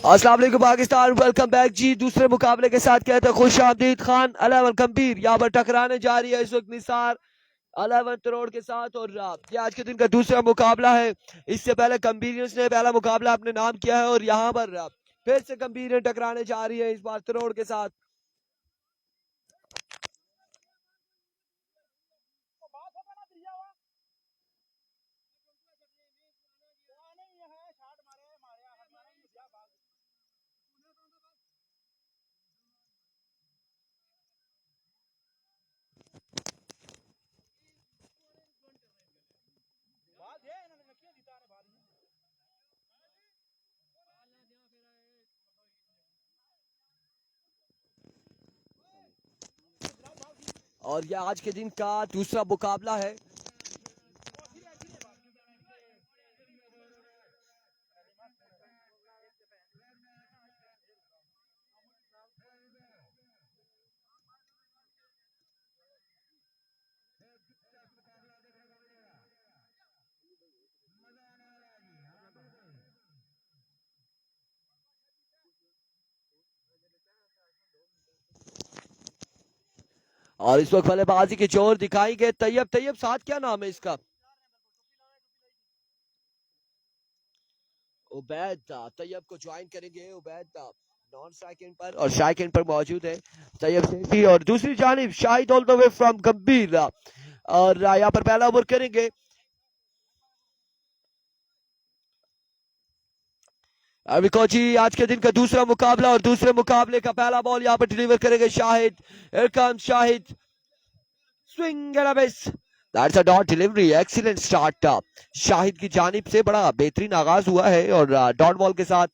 अस्सलाम वालेकुम Pakistan, welcome back जी। दूसरे मुकाबले के साथ कहते हैं खुश आमदीद। खान 11 गंभीर यहाँ पर टकराने जा रही है इस वक्त निसार 11 करोड़ के साथ। और ये आज के दिन का दूसरा मुकाबला है। इससे पहले कंबीरियंस ने पहला मुकाबला अपने नाम किया है और यहाँ पर फिर से कंबीरियन टकराने जा रही है इस बार करोड़ के साथ। और ये आज के दिन का दूसरा मुकाबला है। और इस वक्त बल्लेबाजी के जोर दिखाएंगे तैयब। तैयब साथ क्या नाम है इसका? उबैद। तैयब को ज्वाइन करेंगे उबैद नॉन स्ट्राइक पर और स्ट्राइक पर मौजूद है तैयब सेठी। और दूसरी जानिब Shahid all the way from गंभीर और यहाँ पर पहला ओवर करेंगे। अभी कोची आज के दिन का दूसरा मुकाबला और दूसरे मुकाबले का पहला बॉल यहाँ पर डिलीवर करेंगे Shahid. Here comes Shahid, swing and a miss. That's a dot delivery, excellent start Shahid की जानिब से। बड़ा बेहतरीन आगाज हुआ है और डॉट बॉल के साथ।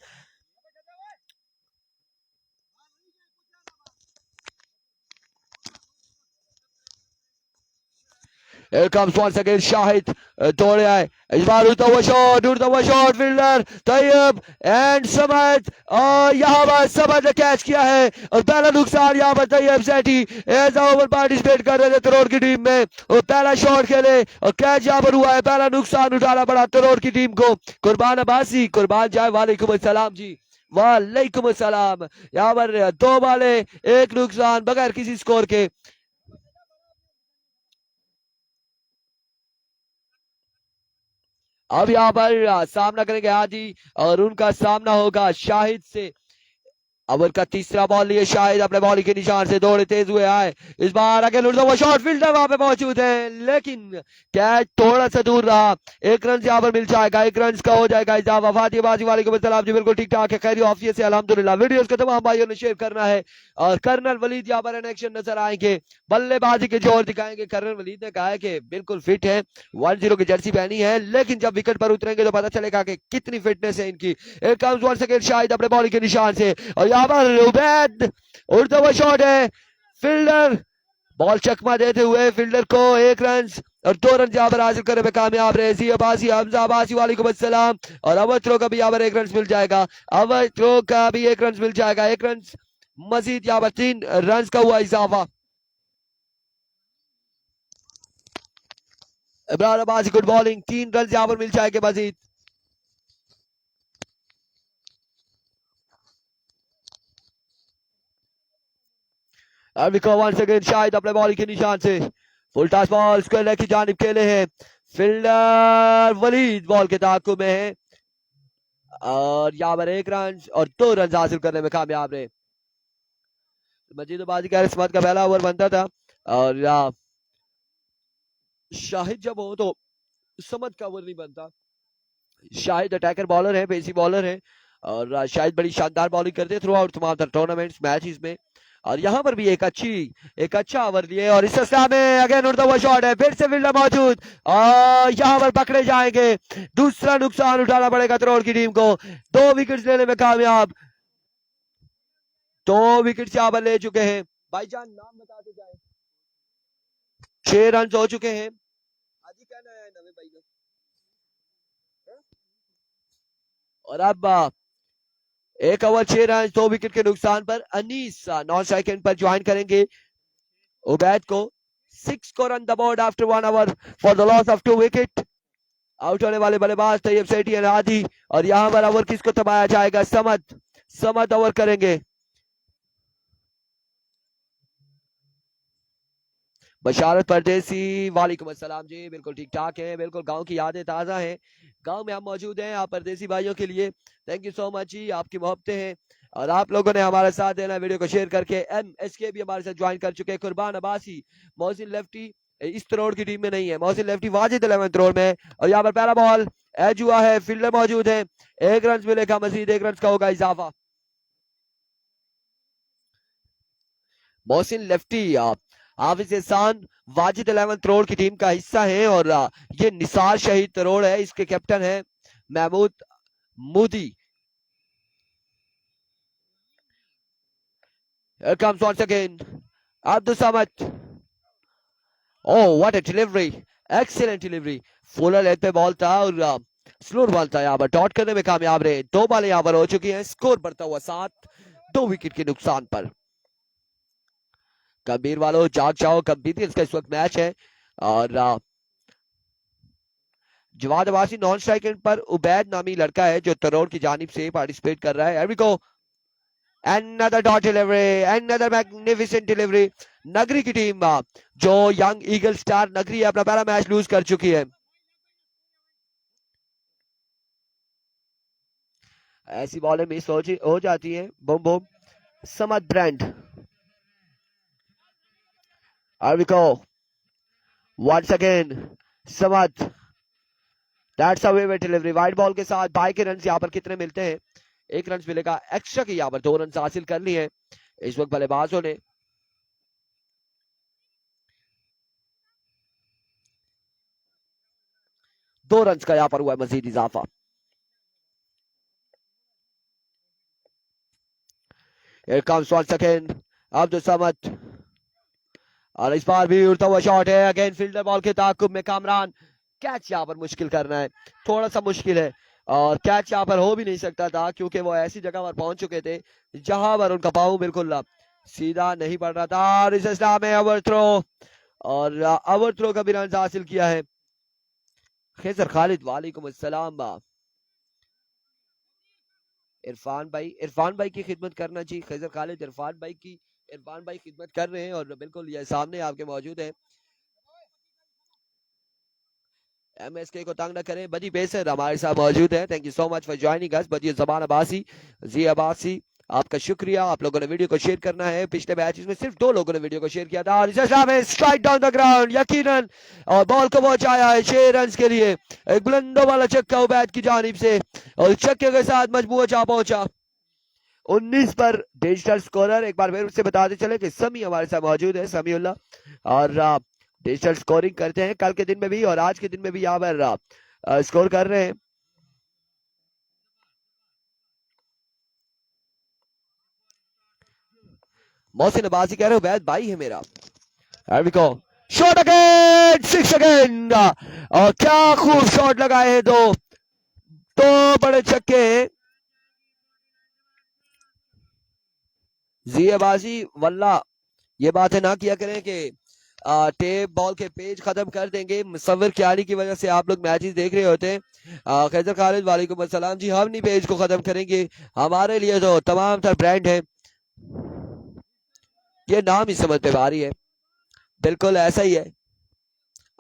Here comes once again Shahid, दौड़े आए इस बार उड़ता हुआ shot fielder Tayyab and Samad. और यहाँ पर समद ने कैच किया है और पहला नुकसान यहाँ पर तैयब सेठी एज ओवर पार्टिसिपेट कर रहे थे तरोड़ की टीम में और पहला शॉट खेले और कैच यहाँ पर हुआ है। पहला नुकसान उठाना पड़ा तरोड़ की टीम को। कुर्बान अब्बासी, कुर्बान जाए, वालेकुम अस्सलाम जी। वालेकुम अस्सलाम। यहाँ पर 2 बाले 1 नुकसान बगैर किसी स्कोर के। अब यहाँ पर सामना करेंगे हादी और उनका सामना होगा शाहिद से। ओवर का तीसरा बॉल लिए शाहिद अपने बॉलिंग के निशान से दौड़े तेज हुए आए। इस बार आगे लुटता हुआ शॉट फील्डर वहां पे मौजूद है लेकिन कैच थोड़ा सा दूर रहा। 1 रन यहाँ पर मिल जाएगा, 1 रन का हो जाएगा इजाफा। फातिबाजी वालेकुम अस्सलाम जी, बिल्कुल ठीक ठाक है, खैरी ऑफिस से अल्हम्दुलिल्लाह। वीडियोस को तमाम भाइयों ने शेयर करना है। और कर्नल वलीद यहाँ पर इन एक्शन नजर आएंगे, बल्लेबाजी के जोर दिखाएंगे। कर्नल वलीद ने कहा है कि बिल्कुल फिट है, 1-0 की जर्सी पहनी है, लेकिन जब विकेट पर उतरेंगे तो पता चलेगा कि कितनी फिटनेस है इनकी। एक कम्स वंस अगेन शाहिद अपने बॉलिंग के निशान से और यहाँ पर उबैद उड़ता हुआ शॉट है। फील्डर बॉल चकमा देते हुए फील्डर को 1 रन और 2 रन यहाँ पर हासिल करने में कामयाब रहे। जी अब्बासी, हमजा अब्बासी वालेकुम अस्सलाम। और अवध थ्रो का भी यहाँ पर 1 रन मिल जाएगा, अवध थ्रो का भी 1 रन मिल जाएगा। 1 रन मजीद यहाँ पर 3 रन का हुआ इजाफा। Imran Abbasi good bowling, 3 run यहाँ पर मिल जाएंगे मजीद। शाहिद अपने बॉलिंग के निशान से फुल टॉस बॉल स्क्वायर की जानिब खेले हैं। फील्डर वलीद बॉल के ताक़ुब में है और यहाँ पर 1 रन और 2 रन हासिल करने में कामयाब रहे। मजीदबाजी का इसमत का पहला ओवर बनता था और शाहिद जब हो तो समद का ओवर नहीं बनता। शाहिद अटैकर बॉलर है, पेसी बॉलर है और शाहिद बड़ी शानदार बॉलिंग करते हैं थ्रू आउट तमाम टूर्नामेंट्स मैचेस में। और यहाँ पर भी एक अच्छा ओवर लिए और इस सस्ता में अगेन उड़ता हुआ शॉट है, फिर से फील्डर मौजूद और यहाँ पर पकड़े जाएंगे। दूसरा नुकसान उठाना पड़ेगा तरोड़ की टीम को। 2 विकेट लेने में कामयाब, 2 विकेट यहाँ पर ले चुके हैं। भाईजान नाम बताते जाए। 6 रन हो चुके हैं। आज ही कहना है नवे भाई ने। और अब 1 ओवर 6 रन 2 विकेट के नुकसान पर अनीस नॉन स्ट्राइक पर ज्वाइन करेंगे उबैद को। 6 score on the board after 1 hour for the loss of 2 wicket. Out होने वाले बल्लेबाज तैयब सेठी और आदि, और यहां पर ओवर किसको थमाया जाएगा? समद ओवर करेंगे। बशारत परदेसी, वालेकुम अस्सलाम जी, बिल्कुल ठीक ठाक है, बिल्कुल गांव की यादें ताज़ा हैं, गांव में हम मौजूद हैं आप परदेसी भाइयों के लिए। थैंक यू सो मच जी, आपकी मोहब्बतें हैं और आप लोगों ने हमारा साथ देना, वीडियो को शेयर करके। MSK भी हमारे साथ ज्वाइन कर चुके हैं, कुर्बान अब्बासी, मोहसिन लेफ्टी इस तरोड़ की टीम में नहीं है, मोहसिन लेफ्टी वाजिद 11 तरोड़ में। और यहाँ पर पहला बॉल एज हुआ है, फील्डर मौजूद है, 1 रन मिलेगा, मजीद 1 रन का होगा इजाफा। मोहसिन लेफ्टी हाफिज एहसान वाजिद 11 तरोड़ की टीम का हिस्सा है और ये निसार शहीद तरोड़ है, इसके कैप्टन है Mahmood Modi. Here comes once again Abdul Samad. Oh, what a delivery! Excellent delivery. Fuller leg पे बॉल था और स्लोर बॉल था, यहाँ पर डॉट करने में कामयाब रहे। 2 बॉलें यहाँ पर हो चुकी हैं, स्कोर बढ़ता हुआ 7, 2 विकेट के नुकसान पर। कबीर वालों जाग जाओ, कंपीटियंस का इस वक्त मैच है और जवाद अब्बासी नॉन स्ट्राइक पर उबैद नामी लड़का है जो तरोड़ की जानिब से पार्टिसिपेट कर रहा है। Here we go. Another dot delivery, another magnificent delivery. नगरी की टीम जो यंग ईगल स्टार नगरी है, अपना पहला मैच लूज कर चुकी है। ऐसी बॉलें मिस हो जाती हैं। Boom boom Samad brand. Here we go. Once again Samad, that's a wavy delivery, wide ball के साथ बाई के रन यहाँ पर कितने मिलते हैं? 1 रन मिलेगा एक्स्ट्रा की, यहाँ पर 2 रन हासिल कर लिए हैं इस वक्त बल्लेबाजों ने। दो रन का यहाँ पर हुआ है मजीद इजाफा। Here comes once again Abdul Samad और इस बार भी उड़ता हुआ शॉट है, अगेन फील्डर बॉल के ताकुब में कामरान। कैच यहाँ पर मुश्किल करना है, थोड़ा सा मुश्किल है और कैच यहाँ पर हो भी नहीं सकता था क्योंकि वो ऐसी जगह पर पहुंच चुके थे जहां पर उनका पाँव बिल्कुल सीधा नहीं पड़ रहा था। और इस इस्लाम में ओवर थ्रो, और ओवर थ्रो का भी रन हासिल किया है खैजर खालिद। वालेकुम अस्सलाम। इरफान भाई की खिदमत करना जी, खैजर खालिद इरफान भाई खिदमत कर रहे हैं और बिल्कुल ये सामने आपके मौजूद है। MSK को तंग न करें, बदी बेसर हमारे साथ मौजूद है। Thank you so much for joining us. बदी जबान अब्बासी, जी अब्बासी, आपका शुक्रिया। आप लोगों ने वीडियो को शेयर करना है। पिछले मैच में सिर्फ 2 लोगों ने वीडियो को शेयर किया था और स्ट्राइक डाउन द ग्राउंड यकीनन, और बॉल को पहुंचाया है 6 रन के लिए। एक बुलंदों वाला छक्का उबैद की जानिब से और छक्के के साथ मजबूत जा पहुंचा 19 पर डिजिटल स्कोरर। एक बार फिर से बताते चले कि समी हमारे साथ मौजूद है, समीउल्लाह, और डिजिटल स्कोरिंग करते हैं कल के दिन में भी और आज के दिन में भी यहाँ पर स्कोर कर रहे हैं। मोहसिन अब्बासी कह रहे हो वैद भाई है मेरा। शॉट अगेन, 6 अगेन, और क्या खूब शॉट लगाए हैं, दो बड़े छक्के। जी अब्बासी वल्ला ये बातें ना किया करें कि टेप बॉल के पेज खत्म कर देंगे, मुसव्विर ख्याली की वजह से आप लोग मैचेस देख रहे होते हैं। खैजर खालिद वालेकुम अस्सलाम जी, हम नहीं पेज को खत्म करेंगे, हमारे लिए तो तमाम तर ब्रांड है, ये नाम ही समझ पे भारी है, बिल्कुल ऐसा ही है।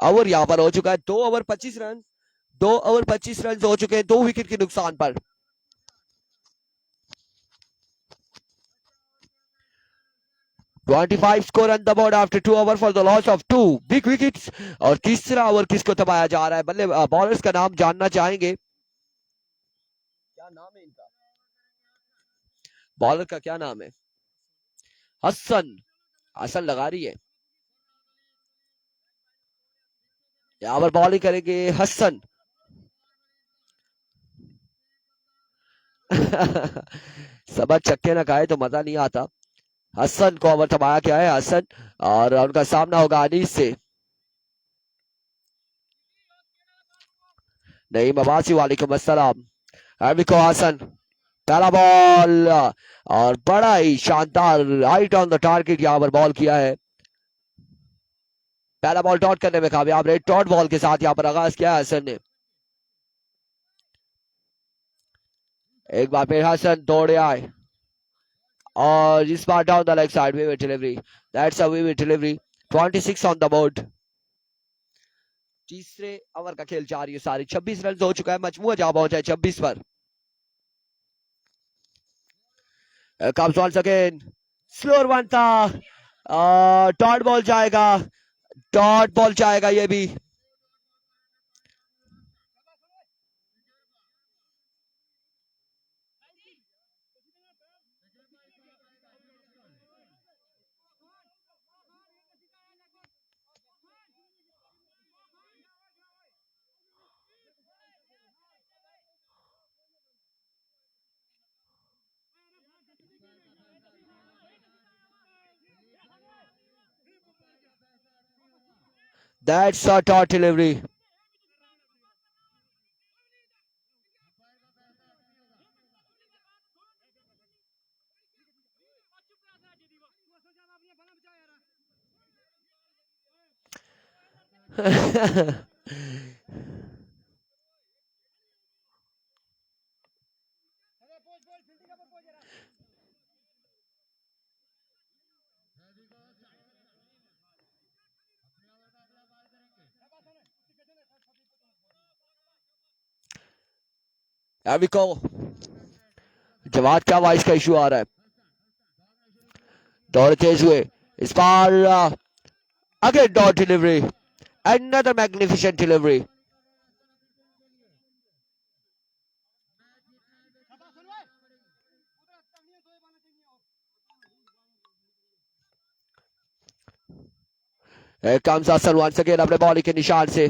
ओवर यहाँ पर हो चुका है 2 ओवर 25 रन, 2 ओवर 25 रन हो चुके हैं 2 विकेट के नुकसान पर। $25 score on the board after 2 overs for the loss of 2 big wickets। और तीसरा ओवर किसको थमाया जा रहा है? बल्ले बॉलर्स का नाम जानना चाहेंगे, क्या नाम है इनका, बॉलर का क्या नाम है? हसन लगा रही है, यहाँ पर बॉलिंग करेंगे हसन। सबक छक्के ना खाए तो मजा नहीं आता। हसन को ओवर थमाया क्या है, हसन, और उनका सामना होगा अनीस से। नईम अब्बासी वालेकुम अस्सलाम। हसन, पहला बॉल और बड़ा ही शानदार राइट ऑन द टारगेट यहाँ पर बॉल किया है। पहला बॉल डॉट करने में कामयाब रहे। डॉट बॉल के साथ यहाँ पर आगाज किया हसन ने। एक बार फिर हसन दौड़े आए और इस बार down the leg side vivid delivery. That's a vivid delivery. 26 on the board. तीसरे ओवर का खेल जारी है। सारी 26 रन हो चुका है। मजमूआ जहां पहुंचा है 26 पर। Comes once again slower one था। डॉट बॉल जाएगा। डॉट बॉल जाएगा ये भी। That's a dot delivery. अभी को जवाब क्या वॉइस का इशू आ रहा है। दौड़ तेज हुए इस बार। Again dot delivery. Another magnificent delivery. Here comes Hassan once again अपने बॉलिंग के निशान से।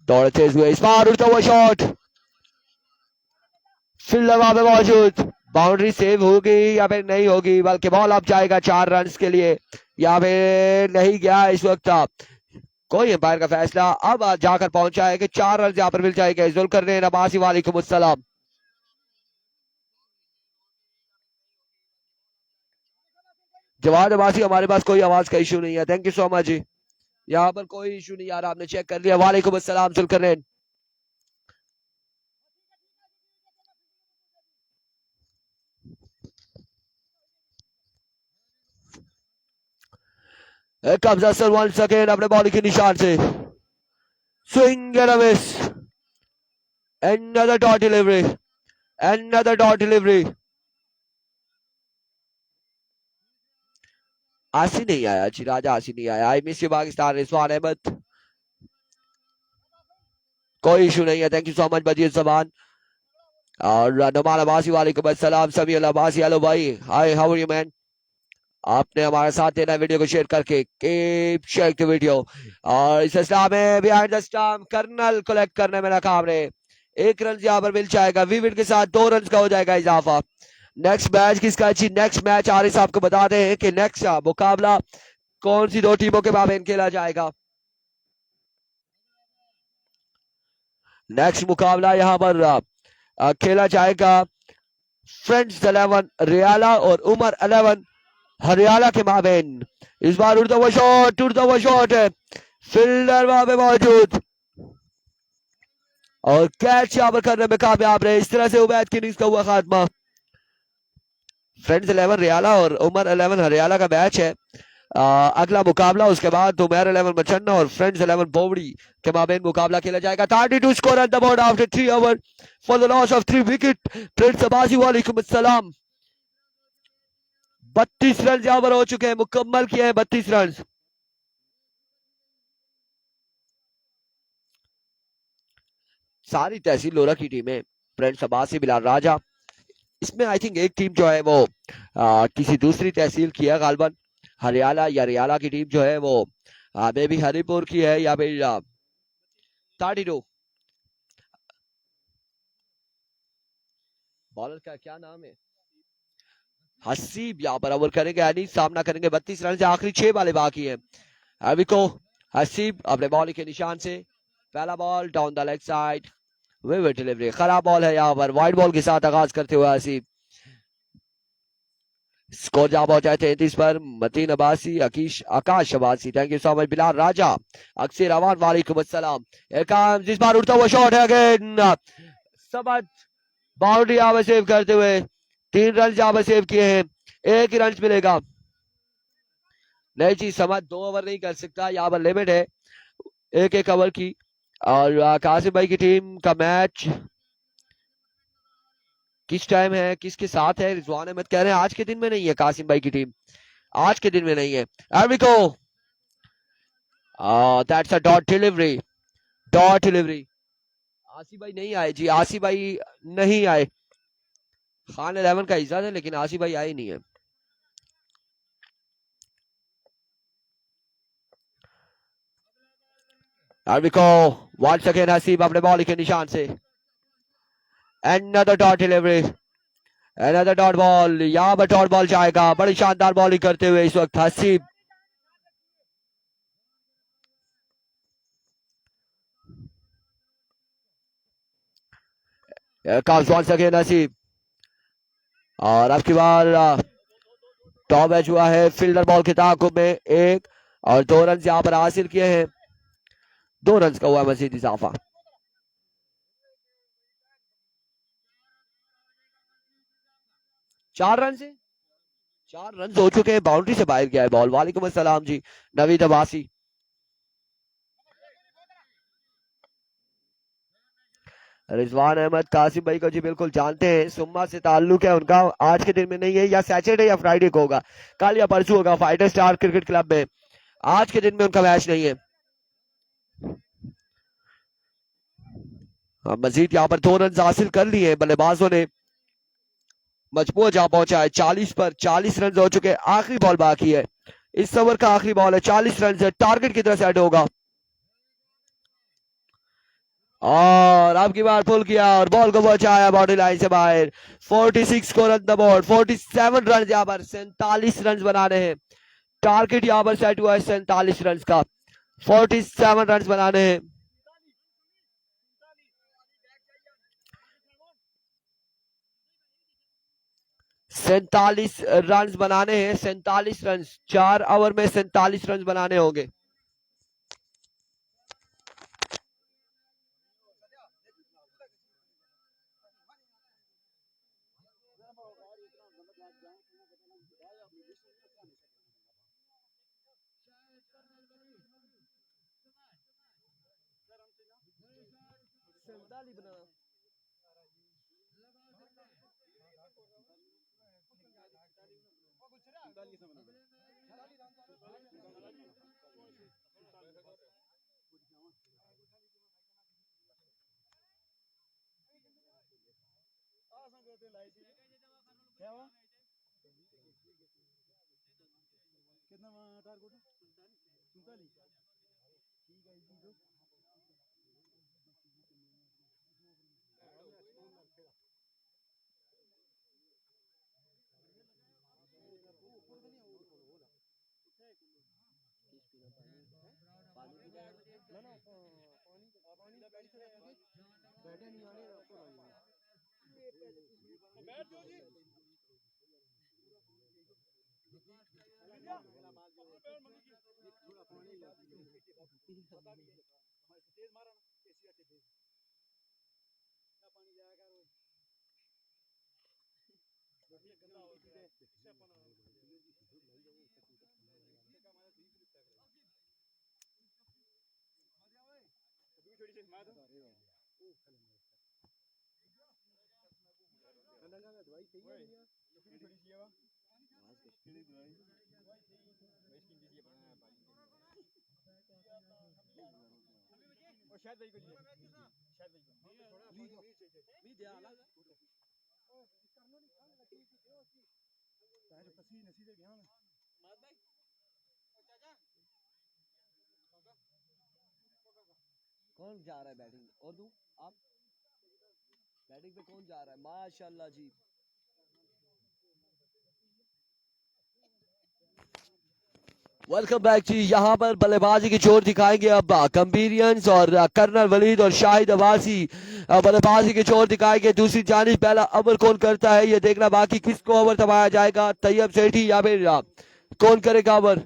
दौड़ते हुए इस बार उड़ता हुआ शॉट। फील्डर वहां पे मौजूद। बाउंड्री सेव होगी या फिर नहीं होगी, बल्कि बॉल अब जाएगा 4 रन के लिए। या फिर नहीं गया इस वक्त। कोई एम्पायर का फैसला अब जाकर पहुंचा है कि 4 रन यहाँ पर मिल जाएंगे। जुल्करनैन अब्बासी वालेकुम अस्सलाम। जवाद अब्बासी हमारे पास कोई आवाज का इशू नहीं है। थैंक यू सो मच जी। यहाँ पर कोई इशू नहीं आ रहा, आपने चेक कर लिया। वालेकुम अस्सलाम जुल्करनैन। कब्जा सर वंस अगेन अपने बॉलिंग के निशान से। Swing and a miss. Another dot delivery. Another dot delivery. आसी नहीं आया जी, राजा आसी नहीं आया। I miss you Pakistan. Rizwan Ahmed कोई इशू नहीं है। थैंक यू सो मच बजीर जबान। और नुमान अब्बासी वालेकुम अस्सलाम। समी अब्बासी हेलो भाई, hi how are you man. आपने हमारे साथ देना वीडियो को शेयर करके। Keep share the video. और इस सिलसिला में बिहाइंड द स्टंप कर्नल कलेक्ट करने में नाकाम रहे। 1 रन यहाँ पर मिल जाएगा। विविड के साथ 2 रन का हो जाएगा इजाफा। नेक्स्ट मैच किसका जी? नेक्स्ट मैच आरिफ साहब को बताते हैं कि नेक्स्ट मुकाबला कौन सी 2 टीमों के माबेन खेला जाएगा। नेक्स्ट मुकाबला यहाँ पर खेला जाएगा फ्रेंड्स 11 रियाला और उमर 11 हरियाणा के माबेन। इस बार उड़ता हुआ शॉट है। फील्डर वहां पे मौजूद और कैच यहाँ पर करने में कामयाब रहे। इस तरह से उबैद की इनिंग्स का हुआ खात्मा। फ्रेंड्स 11 रियाला और उमर 11 हरियाणा का मैच है। अगला मुकाबला उसके बाद उमर 11 मचन्ना और फ्रेंड्स 11 बोवड़ी के माबेन मुकाबला खेला जाएगा। 32 score at the board after 3 over for the loss of 3 wicket. Prince Abbasi वालेकुम अस्सलाम। 32 रन यहाँ पर हो चुके हैं, मुकम्मल किए हैं 32 रन। सारी तहसील लोरा की टीमें प्रिंस अब्बासी बिलाल राजा। इसमें आई थिंक एक टीम जो है वो किसी दूसरी तहसील की है, गालबन हरियाणा या रियाला की टीम जो है वो मे भी हरिपुर की है या फिर 32। बॉलर का क्या नाम है? हसीब यहाँ पर ओवर करेंगे, यानी सामना करेंगे 32 रन से। आखिरी 6 बालें बाकी हैं। अभी को हसीब अपने बॉलिंग के निशान से। पहला ball down the leg side vivid delivery. खराब बॉल है यहाँ पर। वाइड बॉल के साथ आगाज करते हुए हसीब। स्कोर जा पहुंचा है 33 पर। Mateen Abbasi, Akash Abbasi, thank you so much. Bilal Raja, Aksar Awan, वालेकुम अस्सलाम। जिस बार उठता हुआ शॉट है अगेन, समझ बाउंड्री यहाँ पर सेव करते हुए 3 रन यहाँ पर सेव किए हैं। 1 ही रन मिलेगा। नहीं जी, समझ 2 ओवर नहीं कर सकता, यहाँ पर लिमिट है 1 ओवर की। और कासिम भाई की टीम का मैच किस टाइम है, किसके साथ है? रिजवान अहमद कह रहे हैं आज के दिन में नहीं है कासिम भाई की टीम, आज के दिन में नहीं है। एमिको, that's a dot delivery, dot delivery. Asif भाई नहीं आए जी, आसिफ भाई नहीं आए। खान 11 का इजाजत है लेकिन आसिफ भाई आए नहीं है। एमिको, वंस अगेन हसीब अपने बॉल के निशान से। Another dot delivery, another dot ball, यहाँ पर डॉट बॉल जाएगा। बड़ी शानदार बॉलिंग करते हुए इस वक्त Haseeb. comes once again Haseeb, और अब की बार टॉप मैच हुआ है फील्डर बॉल के ताकुब में 1 और 2 रन यहाँ पर हासिल किए हैं। 2 रन का हुआ मजीद इजाफा। 4 रन से 4 रन हो चुके हैं, बाउंड्री से बाहर गया है बॉल। वालेकुम अस्सलाम जी नवीद अब्बासी। रिजवान अहमद कासिम भाई को जी बिल्कुल जानते हैं, सुम्मा से ताल्लुक है उनका। आज के दिन में नहीं है, या सैटरडे या फ्राइडे को होगा, कल या परसों होगा फाइटर स्टार क्रिकेट क्लब में। आज के दिन में उनका मैच नहीं है। मजीद यहाँ पर 2 रन हासिल कर लिए बल्लेबाजों ने। मजबूर जा पहुंचा है 40 पर। 40 रन हो चुके, आखिरी बॉल बाकी है, इस ओवर का आखिरी बॉल है। 40 रन से टारगेट की तरफ सेट होगा, और अब की बार पुल किया और बॉल को पहुंचाया बाउंड्री लाइन से बाहर। 46 को रन द बोर्ड, 47 रन यहाँ पर, 47 रन बनाने हैं। टारगेट यहाँ पर सेट हुआ है 47 रन का, 47 रन बनाने हैं। 47 रन बनाने हैं, 47 रन, 4 ओवर में 47 रन बनाने होंगे। कौन जा रहा है बैटिंग, और दूं आप? बैटिंग पे कौन जा रहा है? माशाल्लाह जी। वेलकम बैक जी। यहाँ पर बल्लेबाजी की जोर दिखाएंगे अब कंबीरियंस और कर्नल वलीद और शाहिद अब्बासी बल्लेबाजी की जोर दिखाएंगे। दूसरी जानिब पहला ओवर कौन करता है ये देखना बाकी, किसको ओवर थमाया जाएगा, तैयब सेठी या फिर कौन करेगा ओवर।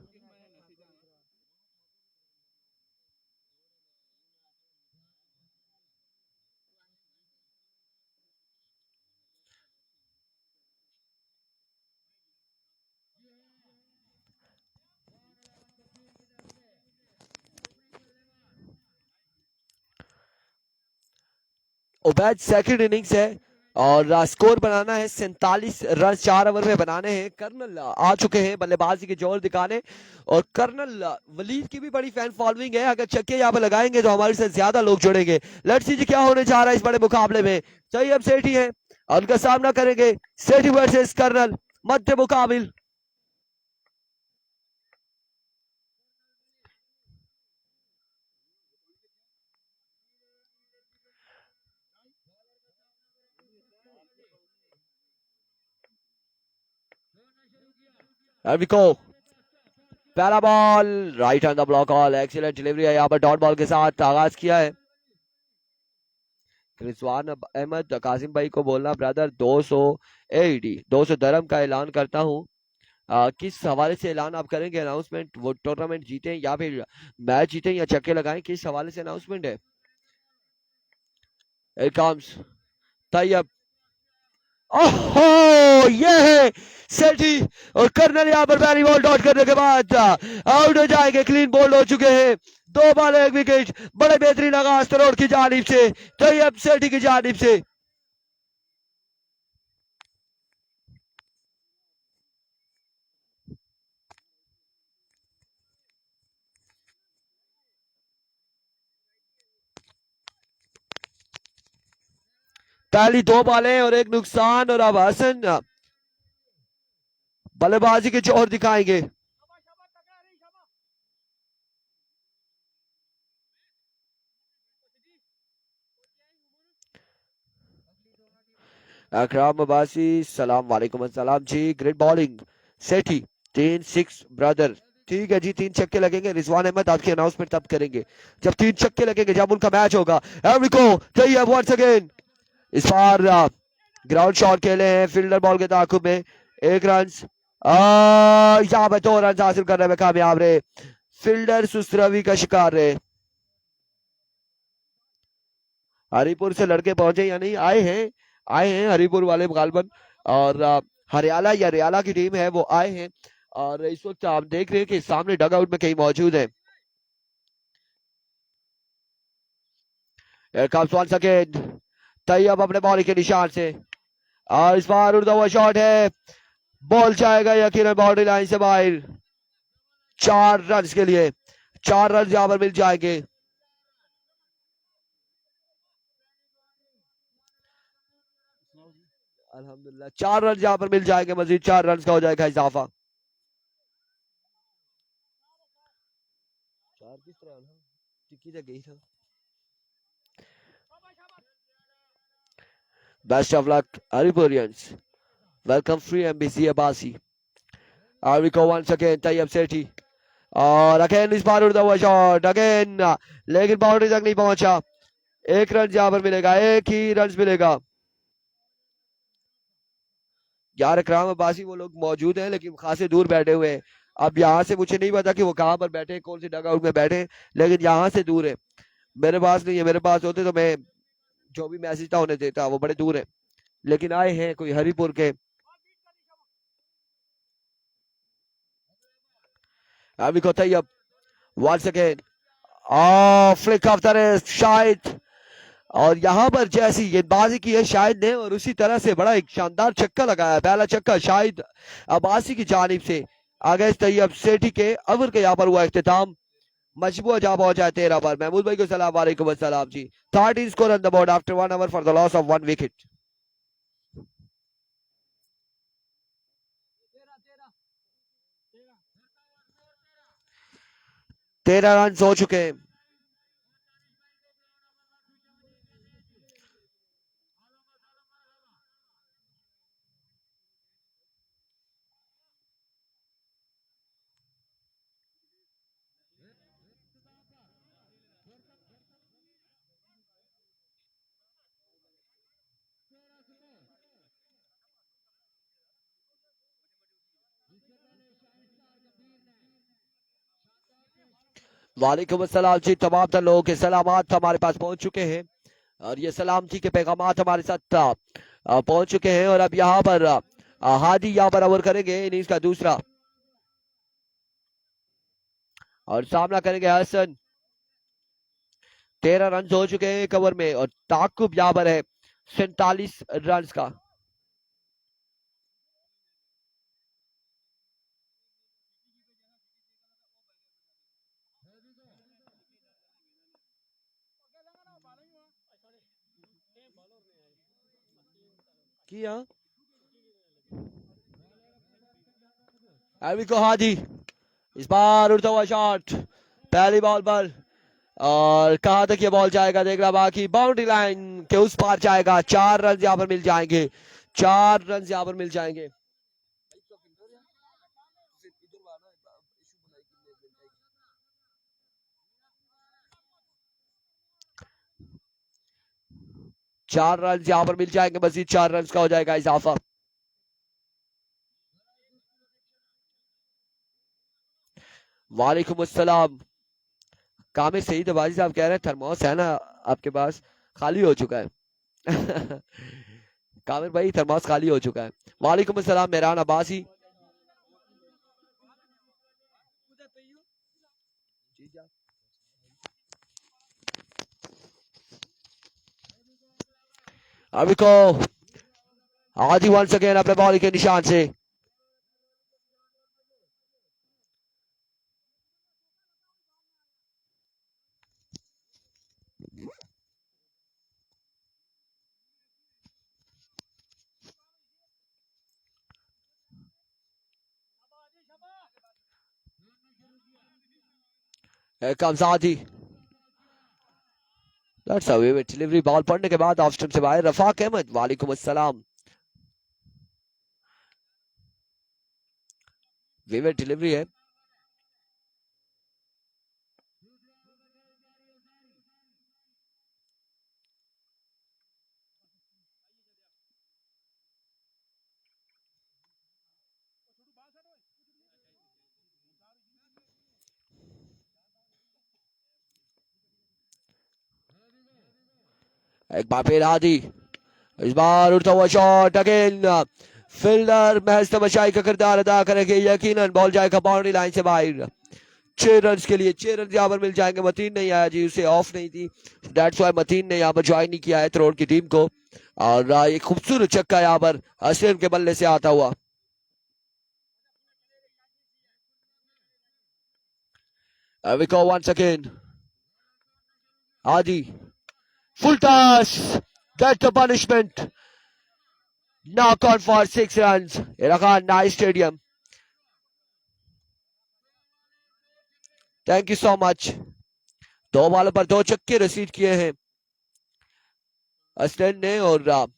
उबैद सेकंड इनिंग्स है और स्कोर बनाना है 47 रन 4 ओवर में बनाने हैं। कर्नल आ चुके हैं बल्लेबाजी के जोर दिखाने और कर्नल वलीद की भी बड़ी फैन फॉलोइंग है। अगर छक्के यहाँ पे लगाएंगे तो हमारे से ज्यादा लोग जुड़ेंगे। लेट्स सी जी क्या होने जा रहा है इस बड़े मुकाबले में। चाहिए अब सेठी है और उनका सामना करेंगे सेठी वर्सेस कर्नल मध्य मुकाबिल। पहला ball right hand the block all, excellent delivery है यहाँ पर डॉट बॉल के साथ आगाज किया है। रिजवान अहमद कासिम भाई को बोलना ब्रदर 200 एडी 200 दरम का ऐलान करता हूँ। किस हवाले से ऐलान आप करेंगे अनाउंसमेंट, वो टूर्नामेंट जीते या फिर मैच जीते या छक्के लगाएं, किस हवाले से अनाउंसमेंट है। Here comes Tayyab. ओहो ये है सेठी और कर्नल यहाँ पर पहली बॉल डॉट करने के बाद आउट हो जाएंगे। क्लीन बोल्ड हो चुके हैं। 2 बॉल 1 विकेट। बड़े बेहतरीन आगाज तरोड़ की जानिब से, तैयब सेठी की जानिब से। पहली 2 बॉलें और 1 नुकसान और अब हसन बल्लेबाजी के जोर दिखाएंगे। अकराम अब्बासी सलाम वालेकुम अस्सलाम जी। ग्रेट बॉलिंग सेठी 3 6 ब्रदर। ठीक है जी, 3 छक्के लगेंगे। रिजवान अहमद आपकी अनाउंसमेंट तब करेंगे जब 3 छक्के लगेंगे, जब उनका मैच होगा। एवरिको तैयब वंस अगेन। इस बार ग्राउंड शॉट खेले हैं फील्डर बॉल के ताकुब में। 1 रन यहाँ पे 2 रन हासिल करने में कामयाब रहे। फील्डर सुस्तरवी का शिकार रहे। हरिपुर से लड़के पहुंचे या नहीं, आए हैं हरिपुर वाले गालबन और हरियाला या रियाला की टीम है वो आए हैं और इस वक्त आप देख रहे हैं कि सामने डग आउट में कहीं मौजूद है। तैयब अपने बॉल के निशान से और इस बार उड़ता हुआ शॉट है, बॉल जाएगा यकीनन बाउंड्री लाइन से बाहर। 4 रन के लिए 4 रन यहां पर मिल जाएंगे। अल्हम्दुलिल्लाह 4 रन यहां पर मिल जाएंगे, मजीद 4 रन का हो जाएगा इजाफा। चार किस तरह टिक्की तक गई था। Best of luck Haripurians, welcome free MBC Abbasi. आरविको वंस अगेन तैयब सेठी और अगेन इस बार उड़ता हुआ शॉट अगेन, लेकिन बाउंड्री तक नहीं पहुंचा। 1 रन यहां पर मिलेगा, एक ही रन मिलेगा। यार इकराम अब्बासी वो लोग मौजूद हैं लेकिन खासे दूर बैठे हुए हैं। अब यहाँ से मुझे नहीं पता कि वो कहाँ पर बैठे हैं, कौन सी डग आउट में बैठे हैं, लेकिन यहाँ से दूर है। मेरे पास नहीं है, मेरे पास होते तो मैं जो भी मैसेज था उन्हें देता। वो बड़े दूर है लेकिन आए हैं कोई हरिपुर के। अभी को Tayyab once again flick off the wrist Shahid और यहाँ पर जैसी गेंदबाजी की है शाहिद ने और उसी तरह से बड़ा एक शानदार छक्का लगाया। पहला छक्का शाहिद अब्बासी की जानिब से आगे तैयब सेठी के ओवर के यहाँ पर हुआ इख्तिताम। मजबूआ जहां पहुंचा है 13 पर। महमूद भाई को सलाम वालेकुम अस्सलाम जी। 13 score on the board after 1 over for the loss of 1 wicket. 13 run हो चुके हैं। वालेकुम अस्सलाम जी, तमाम तर लोगों के सलामात हमारे पास पहुंच चुके हैं और ये सलामती के पैगामात हमारे साथ पहुंच चुके हैं। और अब यहाँ पर हादी यहाँ पर ओवर करेंगे इनिंग्स का दूसरा और सामना करेंगे हसन। 13 रन हो चुके हैं कवर में और ताकुब यहाँ पर है 47 रन का। किया अभी को हादी, इस बार उड़ता हुआ शॉट पहली बॉल पर और कहां तक ये बॉल जाएगा देखना बाकी। बाउंड्री लाइन के उस पार जाएगा। 4 रन यहाँ पर मिल जाएंगे, 4 रन यहाँ पर मिल जाएंगे। चार रन यहाँ पर मिल जाएंगे, मजीद 4 रन का हो जाएगा इजाफा। वालेकुम अस्सलाम। कामिल सही तो बाजी साहब कह रहे हैं थर्मोस है ना आपके पास, खाली हो चुका है। कामिल भाई थर्मोस खाली हो चुका है। वालेकुम अस्सलाम मेहरान अब्बासी। अभी को आदि वंस अगेन अपने बॉल के निशान से कम्स आदि। That's a vivid delivery ball पड़ने के बाद ऑफ स्टंप से बाहर रफाक अहमद। वालेकुम अस्सलाम। विविड डिलीवरी है। एक बार फिर आदि, इस बार उड़ता हुआ शॉट अगेन। फील्डर महज तमाशाई का किरदार अदा करेंगे यकीनन। बॉल जाएगा बाउंड्री लाइन से बाहर। 6 रन के लिए 6 रन यहाँ पर मिल जाएंगे। मतीन नहीं आया जी, उसे ऑफ नहीं थी, दैट्स व्हाई मतीन ने यहाँ पर ज्वाइन नहीं किया है त्रोड़ की टीम को। और एक खूबसूरत छक्का यहाँ पर असीम के बल्ले से आता हुआ। विको वंस अगेन आदि, full toss, that's the punishment. Knock on for 6 runs. Irakhan Nice Stadium. Thank you so much. 2 बॉलों पर 2 छक्के रसीद किए हैं अस्टन ने और अब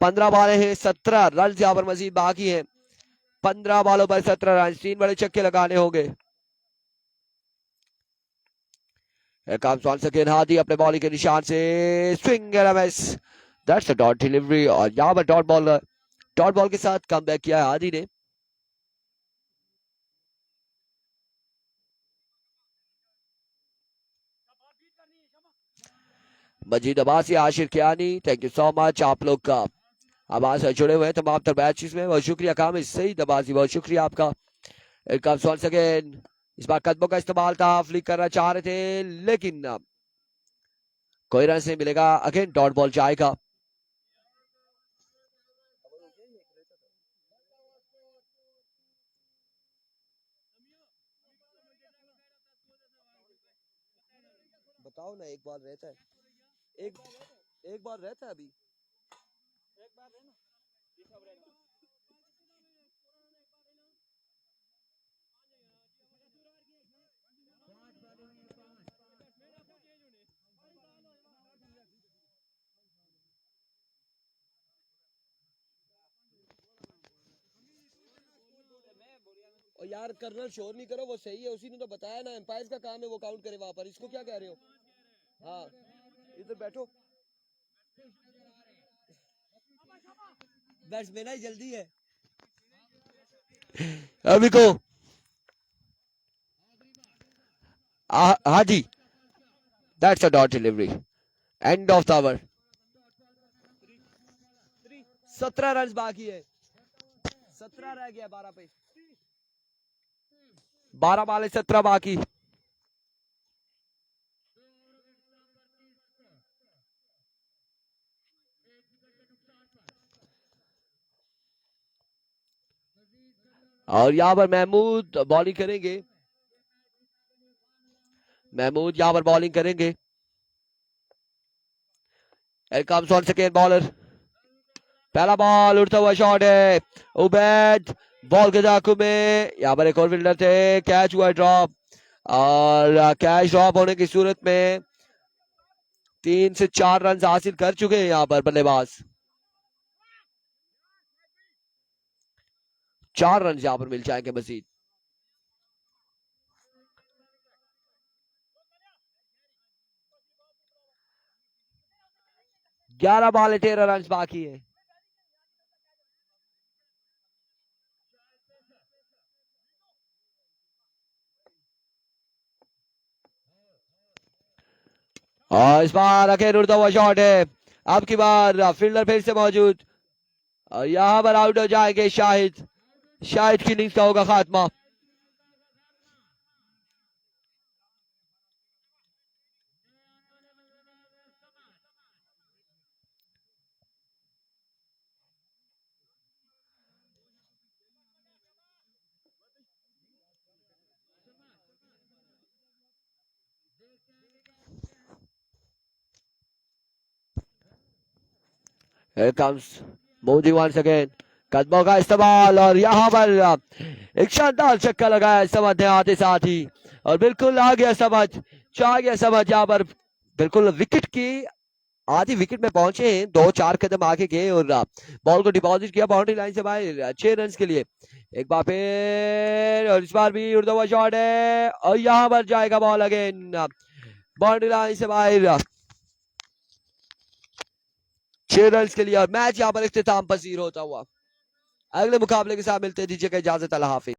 15 बॉलें हैं, 17 रन यहाँ पर मजीद बाकी हैं। 15 बॉलों पर 17 रन, 3 बड़े छक्के लगाने होंगे। हादी अपने बॉलिंग के निशान से swing and miss, that's a dot delivery. और यहाँ पर डॉट बॉल के साथ कम बैक किया है हादी ने। Majeed Abbasi, Ashir Kiyani, thank you so much आप लोग का आवाज से जुड़े हुए हैं तमाम तर मैचेस में, बहुत शुक्रिया। काम सही दबाजी, बहुत शुक्रिया आपका। अगेन इस बार कदमों का इस्तेमाल था, फ्लिक करना चाह रहे थे लेकिन कोई रन नहीं मिलेगा। अगेन डॉट बॉल जाएगा। बताओ ना, एक बार रहता है, एक एक बार रहता है अभी, एक बार रहना। और यार कर्नल शोर नहीं करो, वो सही है, उसी ने तो बताया ना एम्पायर का काम है वो काउंट करे वहां पर। इसको क्या कह रहे हो? हाँ इधर बैठो, बैट्समैन ही जल्दी है। अभी को हाँ जी, that's a dot delivery, end of the over. 17 run बाकी है, 17 रह गया 12 पे, 12 बाल 17 बाकी। और यहाँ पर महमूद बॉलिंग करेंगे, महमूद यहाँ पर बॉलिंग करेंगे। Here comes once again bowler, पहला बॉल उड़ता हुआ शॉट है, उबैद बॉल के जाकू में, यहाँ पर एक और फील्डर थे, कैच हुआ ड्रॉप, और कैच ड्रॉप होने की सूरत में 3 से 4 रन हासिल कर चुके हैं यहाँ पर बल्लेबाज। 4 रन यहाँ पर मिल जाएंगे मजीद। ग्यारह बॉल 13 रन बाकी है। और इस बार अकेले उड़ता हुआ शॉट है, अब की बार फील्डर फिर से मौजूद, और यहां पर आउट हो जाएंगे शाहिद, शाहिद की इनिंग्स का होगा खात्मा। Here comes Modi once again, कदमों का इस्तेमाल, और यहाँ पर एक शानदार छक्का लगाया समझ ने आते साथ ही, और बिल्कुल आ गया समझ, चाह गया समझ, यहाँ पर बिल्कुल विकेट की आधी विकेट में पहुंचे हैं, 2-4 कदम आगे गए और बॉल को डिपॉजिट किया बाउंड्री लाइन से बाहर 6 रन के लिए। एक बार फिर, और इस बार भी उड़ता हुआ शॉट है, और यहाँ पर जाएगा बॉल अगेन बाउंड्री लाइन से बाहर, 6 रन के लिए, और मैच यहाँ पर इख्तिताम पसीर होता हुआ। अगले मुकाबले के साथ मिलते हैं, दीजिएगा इजाजत, अल्लाह हाफिज।